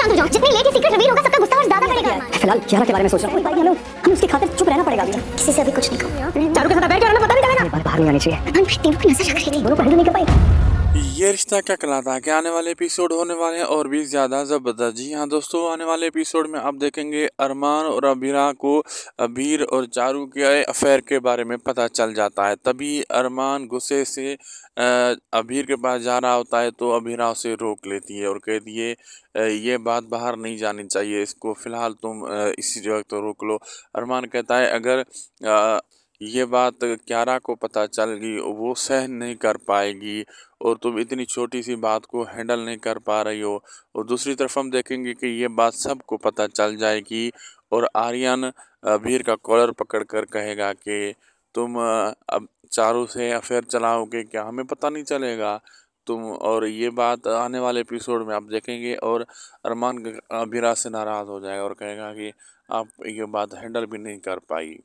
शांत हो जाओ। जितनी लेट ये सीक्रेट रिवील होगा सबका गुस्सा और ज्यादा बढ़ेगा। फिलहाल कियारा के बारे में सोच रहा हूं। हम उसकी खातिर चुप रहना पड़ेगा। किसी से अभी कुछ नहीं कहूंगा। चारू के साथ बैठ के रहना, पता नहीं चलेगा। बाहर नहीं आनी चाहिए। तीनों की नजर लग रही थी, दोनों को हैंडल नहीं कर पाई। ये रिश्ता क्या कहलाता के आने वाले एपिसोड होने वाले हैं और भी ज़्यादा ज़बरदस्त। जी हाँ दोस्तों, आने वाले एपिसोड में आप देखेंगे अरमान और अबीरा को अबीर और चारू के अफेयर के बारे में पता चल जाता है। तभी अरमान गुस्से से अबीर के पास जा रहा होता है तो अबीरा उसे रोक लेती है और कहती है ये बात बाहर नहीं जानी चाहिए, इसको फ़िलहाल तुम इसी वक्त तो रोक लो। अरमान कहता है अगर ये बात कियारा को पता चल गई वो सहन नहीं कर पाएगी और तुम इतनी छोटी सी बात को हैंडल नहीं कर पा रही हो। और दूसरी तरफ हम देखेंगे कि ये बात सबको पता चल जाएगी और आर्यन अबीर का कॉलर पकड़ कर कहेगा कि तुम अब चारू से अफेयर चलाओगे क्या, हमें पता नहीं चलेगा तुम। और ये बात आने वाले एपिसोड में आप देखेंगे और अरमान अबीरा से नाराज़ हो जाएगा और कहेगा कि आप ये बात हैंडल भी नहीं कर पाई।